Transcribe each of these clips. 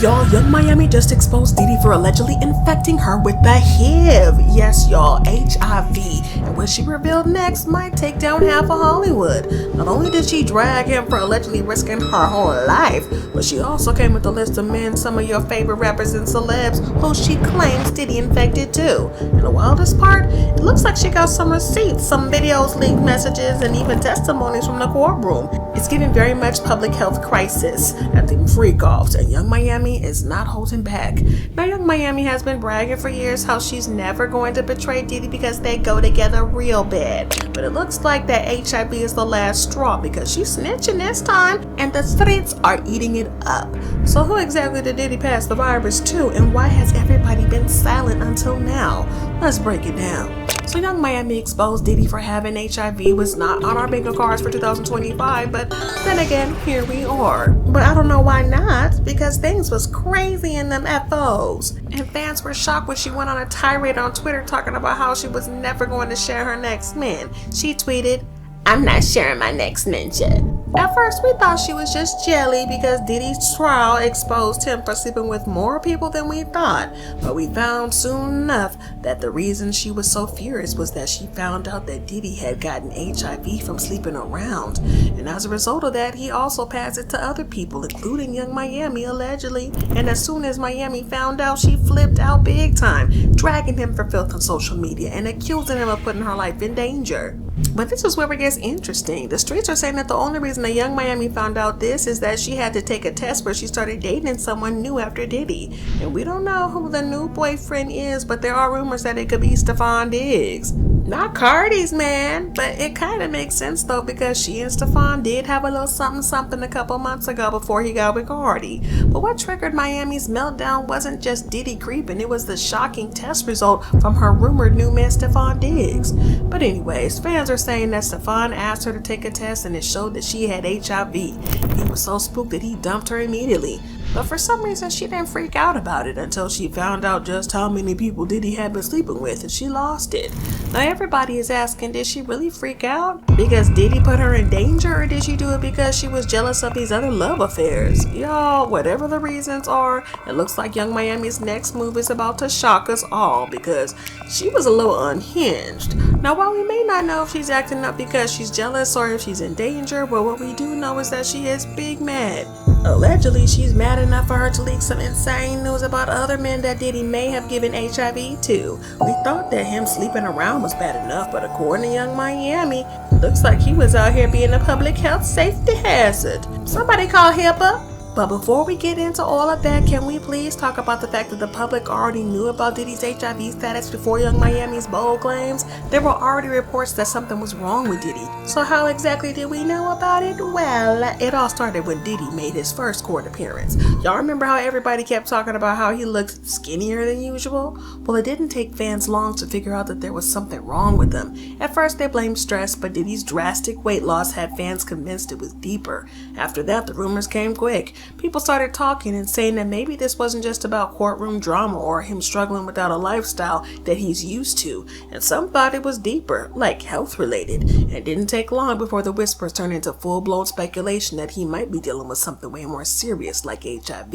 Y'all, Young Miami just exposed Diddy for allegedly infecting her with the HIV. Yes, y'all, HIV. And what she revealed next might take down half of Hollywood. Not only did she drag him for allegedly risking her whole life, but she also came with a list of men, some of your favorite rappers and celebs, who she claims Diddy infected too. And the wildest part, it looks like she got some receipts, some videos, leaked messages, and even testimonies from the courtroom. It's giving very much public health crisis at the freakoffs, and Young Miami is not holding back. Now, Young Miami has been bragging for years how she's never going to betray Diddy because they go together real bad. But it looks like that HIV is the last straw because she's snitching this time and the streets are eating it up. So who exactly did Diddy pass the virus to, and why has everybody been silent until now? Let's break it down. So Young Miami exposed Diddy for having HIV was not on our bingo cards for 2025, but then again, here we are. But I don't know why not, because things was crazy in them FOs. And fans were shocked when she went on a tirade on Twitter talking about how she was never going to share her next man. She tweeted, "I'm not sharing my next men yet." At first, we thought she was just jelly because Diddy's trial exposed him for sleeping with more people than we thought. But we found soon enough that the reason she was so furious was that she found out that Diddy had gotten HIV from sleeping around. And as a result of that, he also passed it to other people, including Young Miami, allegedly. And as soon as Miami found out, she flipped out big time, dragging him for filth on social media and accusing him of putting her life in danger. But this is where it gets interesting. The streets are saying that the only reason that Young Miami found out this is that she had to take a test where she started dating someone new after Diddy. And we don't know who the new boyfriend is, but there are rumors that it could be Stefan Diggs. Not Cardi's man, but it kind of makes sense though because she and Stefan did have a little something a couple months ago before he got with Cardi. But what triggered Miami's meltdown wasn't just Diddy creeping, it was the shocking test result from her rumored new man Stefan Diggs. But anyways, fans are saying that Stefan asked her to take a test and it showed that she had HIV. He was so spooked that he dumped her immediately. But for some reason, she didn't freak out about it until she found out just how many people Diddy had been sleeping with and she lost it. Now everybody is asking, did she really freak out because Diddy put her in danger, or did she do it because she was jealous of these other love affairs? Y'all, whatever the reasons are, it looks like Young Miami's next move is about to shock us all because she was a little unhinged. Now while we may not know if she's acting up because she's jealous or if she's in danger, but what we do know is that she is big mad. Allegedly, she's mad enough for her to leak some insane news about other men that Diddy may have given HIV to. We thought that him sleeping around was bad enough, but according to Young Miami, looks like he was out here being a public health safety hazard. Somebody call HIPAA. But before we get into all of that, can we please talk about the fact that the public already knew about Diddy's HIV status before Young Miami's bold claims? There were already reports that something was wrong with Diddy. So how exactly did we know about it? Well, it all started when Diddy made his first court appearance. Y'all remember how everybody kept talking about how he looked skinnier than usual? Well, it didn't take fans long to figure out that there was something wrong with him. At first they blamed stress, but Diddy's drastic weight loss had fans convinced it was deeper. After that, the rumors came quick. People started talking and saying that maybe this wasn't just about courtroom drama or him struggling without a lifestyle that he's used to, and some thought it was deeper, like health related. It didn't take long before the whispers turned into full-blown speculation that he might be dealing with something way more serious like HIV.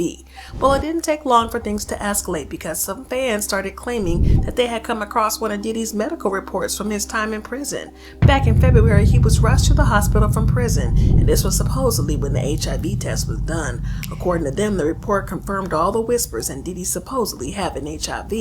Well, it didn't take long for things to escalate because some fans started claiming that they had come across one of Diddy's medical reports from his time in prison. Back in February, he was rushed to the hospital from prison, and this was supposedly when the HIV test was done. According to them, the report confirmed all the whispers and Diddy supposedly having HIV.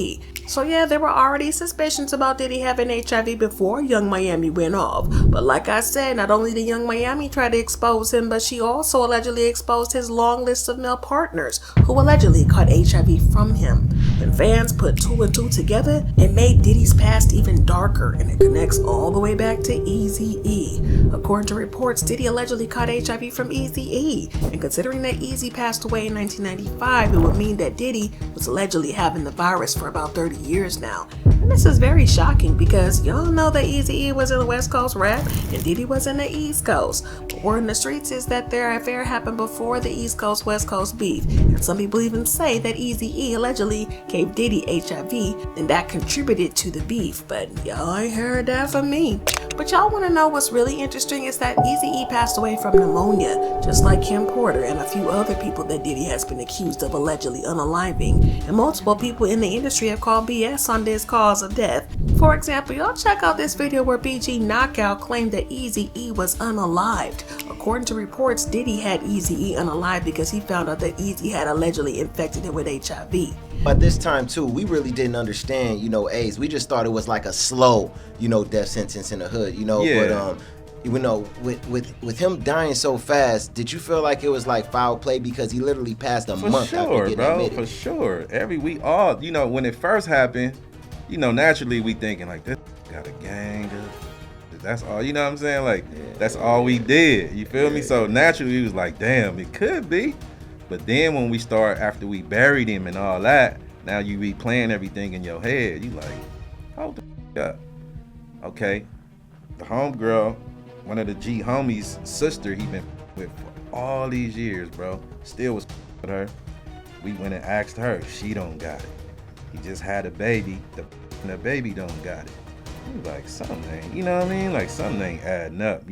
So yeah, there were already suspicions about Diddy having HIV before Young Miami went off. But like I said, not only did Young Miami try to expose him, but she also allegedly exposed his long list of male partners who allegedly caught HIV from him. When fans put two and two together, it made Diddy's past even darker, and it connects all the way back to Eazy-E. According to reports, Diddy allegedly caught HIV from Eazy-E, and considering that Eazy passed away in 1995, it would mean that Diddy was allegedly having the virus for about 30 years now. And this is very shocking because y'all know that Eazy-E was in the West Coast rap and Diddy was in the East Coast. But word in the streets is that their affair happened before the East Coast West Coast beef, and some people even say that Eazy-E allegedly gave Diddy HIV and that contributed to the beef, but y'all ain't heard that from me. But y'all want to know what's really interesting is that Eazy-E passed away from pneumonia, just like Kim Porter and a few other people that Diddy has been accused of allegedly unaliving, and multiple people in the industry have called BS on this cause of death. For example, y'all check out this video where BG Knockout claimed that Eazy-E was unalived. According to reports, Diddy had Eazy-E unalived because he found out that Eazy had allegedly infected him with HIV. But this time too, we really didn't understand, AIDS. We just thought it was like a slow, death sentence in the hood, Yeah. But with him dying so fast, did you feel like it was like foul play because he literally passed a month after getting admitted? For sure. We all, when it first happened, naturally we thinking like, this got a gang. That's all, you know what I'm saying? Like, that's all we did. You feel me? So naturally we was like, damn, it could be. But then when we start, after we buried him and all that, now you replaying everything in your head. You like, hold the up. Okay, the homegirl, one of the G homies' sister he been with for all these years, bro. Still was with her. We went and asked her. She don't got it. He just had a baby. The baby don't got it. We was like, something ain't, you know what I mean? Like, something ain't adding up,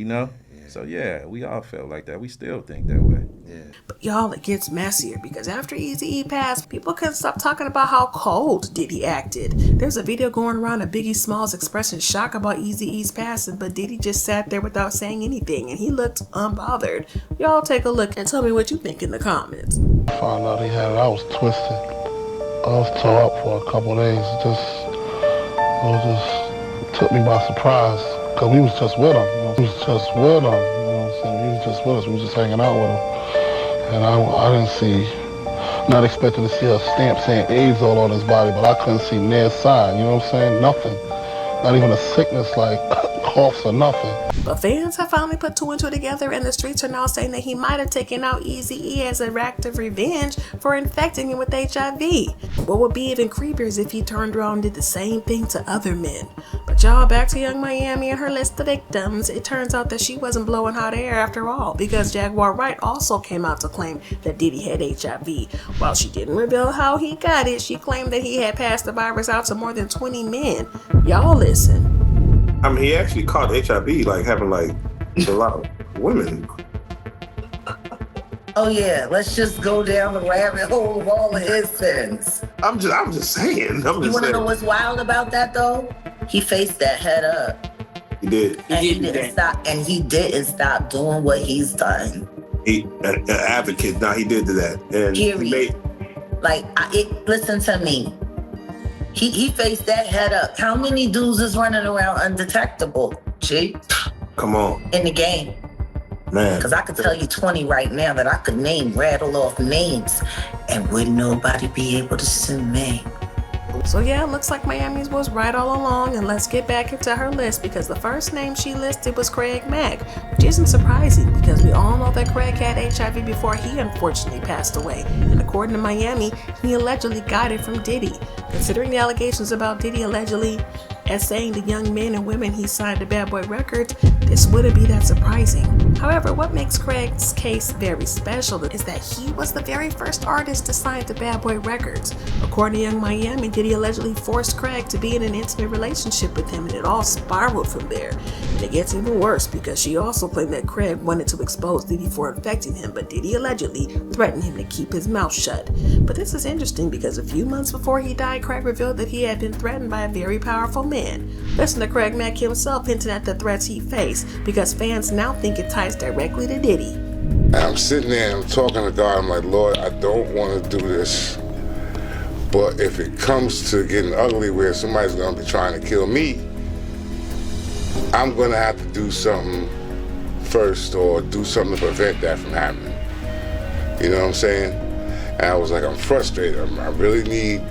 So yeah, we all felt like that. We still think that way. Yeah. But y'all, it gets messier because after Eazy-E passed, people couldn't stop talking about how cold Diddy acted. There's a video going around of Biggie Smalls expressing shock about Eazy-E's passing, but Diddy just sat there without saying anything, and he looked unbothered. Y'all take a look and tell me what you think in the comments. Found out he had it. I was twisted. I was tore up for a couple of days. It took me by surprise because we was just with him. We was just with him. He was just with us. We was just hanging out with him. And I didn't see, not expecting to see a stamp saying AIDS all on his body, but I couldn't see near his side, Nothing. Not even a sickness like coughs or nothing. But fans have finally put two and two together, and the streets are now saying that he might have taken out Eazy-E as an act of revenge for infecting him with HIV. What would be even creepier is if he turned around and did the same thing to other men. But y'all, back to Young Miami and her list of victims. It turns out that she wasn't blowing hot air after all, because Jaguar Wright also came out to claim that Diddy had HIV. While she didn't reveal how he got it, she claimed that he had passed the virus out to more than 20 men. Y'all listen. I mean, he actually caught HIV, like having like a lot of women. Oh yeah, let's just go down the rabbit hole of all of his sins. I'm just saying. You want to know what's wild about that though? He faced that head up. He did. And he didn't stop. And he didn't stop doing what he's done. An advocate. Now he did that. And period. Listen to me. He faced that head up. How many dudes is running around undetectable, G? Come on. In the game. Man. Because I could tell you 20 right now that I could rattle off names, and wouldn't nobody be able to sue me. So yeah, it looks like Miami's was right all along, and let's get back into her list because the first name she listed was Craig Mack, which isn't surprising because we all know that Craig had HIV before he unfortunately passed away, and according to Miami, he allegedly got it from Diddy. Considering the allegations about Diddy allegedly saying to young men and women he signed to Bad Boy Records, this wouldn't be that surprising. However, what makes Craig's case very special is that he was the very first artist to sign to Bad Boy Records. According to Young Miami, Diddy allegedly forced Craig to be in an intimate relationship with him, and it all spiraled from there. And it gets even worse because she also claimed that Craig wanted to expose Diddy for infecting him, but Diddy allegedly threatened him to keep his mouth shut. But this is interesting because a few months before he died, Craig revealed that he had been threatened by a very powerful man. Listen to Craig Mack himself hinting at the threats he faced because fans now think it ties directly to Diddy. I'm sitting there, I'm talking to God, I'm like, Lord, I don't want to do this, but if it comes to getting ugly where somebody's going to be trying to kill me, I'm going to have to do something first or do something to prevent that from happening. You know what I'm saying? And I was like, I'm frustrated. I really need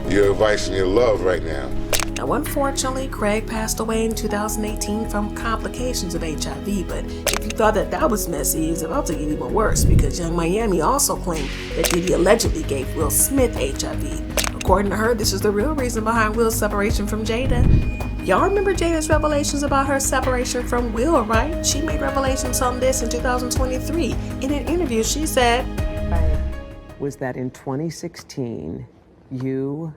your advice and your love right now. Now, unfortunately, Craig passed away in 2018 from complications of HIV, but if you thought that was messy, it's about to get even worse because Young Miami also claimed that Diddy allegedly gave Will Smith HIV. According to her, this is the real reason behind Will's separation from Jada. Y'all remember Jada's revelations about her separation from Will, right? She made revelations on this in 2023. In an interview, she said, was that in 2016, you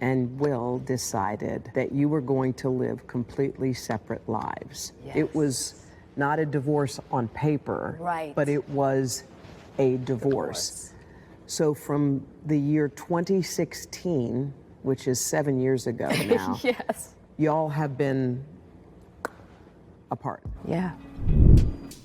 and Will decided that you were going to live completely separate lives. Yes. It was not a divorce on paper, right, but it was a divorce. So from the year 2016, which is 7 years ago now, Yes. y'all have been apart. Yeah.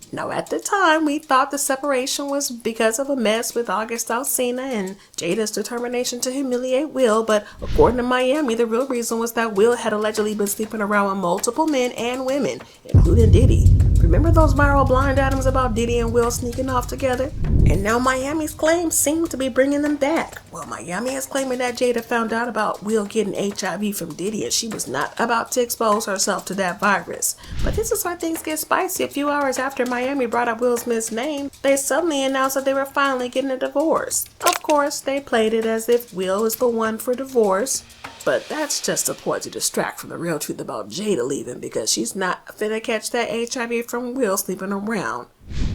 Now, at the time, we thought the separation was because of a mess with August Alsina and Jada's determination to humiliate Will, but according to Miami, the real reason was that Will had allegedly been sleeping around with multiple men and women, including Diddy. Remember those viral blind items about Diddy and Will sneaking off together? And now Miami's claims seem to be bringing them back. Well, Miami is claiming that Jada found out about Will getting HIV from Diddy and she was not about to expose herself to that virus. But this is where things get spicy. A few hours after Miami brought up Will Smith's name, they suddenly announced that they were finally getting a divorce. Of course, they played it as if Will is the one for divorce. But that's just a ploy to distract from the real truth about Jada leaving, because she's not finna catch that HIV from Will sleeping around.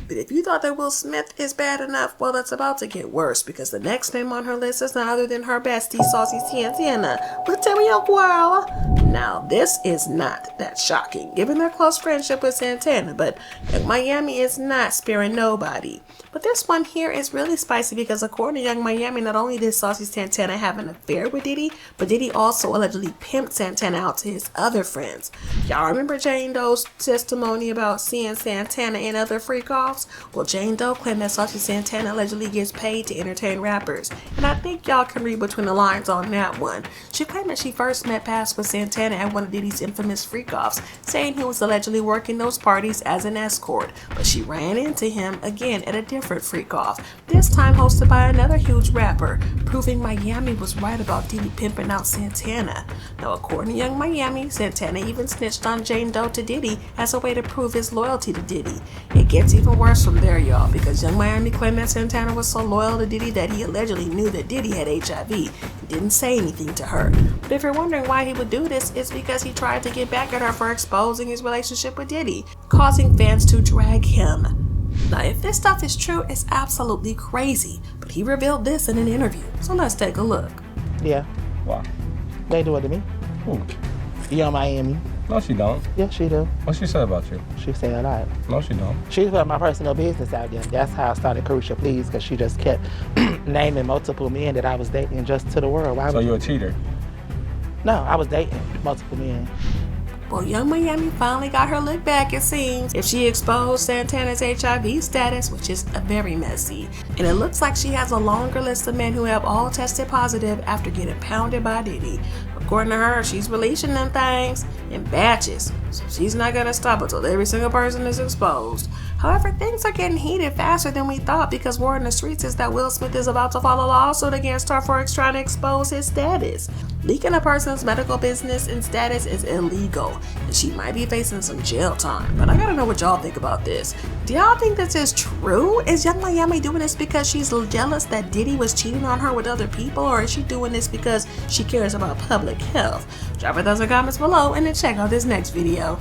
But if you thought that Will Smith is bad enough, well, it's about to get worse, because the next name on her list is none other than her bestie, Sasha Santana, with Terry O'Quarrel. Now, this is not that shocking, given their close friendship with Santana, but Young Miami is not sparing nobody. But this one here is really spicy because according to Young Miami, not only did Sasha Santana have an affair with Diddy, but Diddy also allegedly pimped Santana out to his other friends. Y'all remember Jane Doe's testimony about seeing Santana and other freakoffs? Well, Jane Doe claimed that Sasha Santana allegedly gets paid to entertain rappers, and I think y'all can read between the lines on that one. She claimed that she first met Pass with Santana at one of Diddy's infamous freakoffs, saying he was allegedly working those parties as an escort, but she ran into him again at a different freak-off, this time hosted by another huge rapper, proving Miami was right about Diddy pimping out Santana. Now, according to Young Miami, Santana even snitched on Jane Doe to Diddy as a way to prove his loyalty to Diddy. It gets even worse from there, y'all, because Young Miami claimed that Santana was so loyal to Diddy that he allegedly knew that Diddy had HIV and didn't say anything to her. But if you're wondering why he would do this, it's because he tried to get back at her for exposing his relationship with Diddy, causing fans to drag him. Now, if this stuff is true, it's absolutely crazy, but he revealed this in an interview, so let's take a look. Yeah. Why? They do it to me. Who? Young Miami. No, she don't. Yeah, she do. What she say about you? She say a lot. No, she don't. She put my personal business out there. That's how I started Crucial Please, because she just kept naming multiple men that I was dating just to the world. So you a cheater? No, I was dating multiple men. Well, Young Miami finally got her look back, it seems, if she exposed Santana's HIV status, which is very messy. And it looks like she has a longer list of men who have all tested positive after getting pounded by Diddy. According to her, she's releasing them things in batches, so she's not gonna stop until every single person is exposed. However, things are getting heated faster than we thought, because word in the streets is that Will Smith is about to file a lawsuit against her for trying to expose his status. Leaking a person's medical business and status is illegal, and she might be facing some jail time. But I gotta know what y'all think about this. Do y'all think this is true? Is Young Miami doing this because she's jealous that Diddy was cheating on her with other people, or is she doing this because she cares about public health? Drop a thousand comments below and then check out this next video.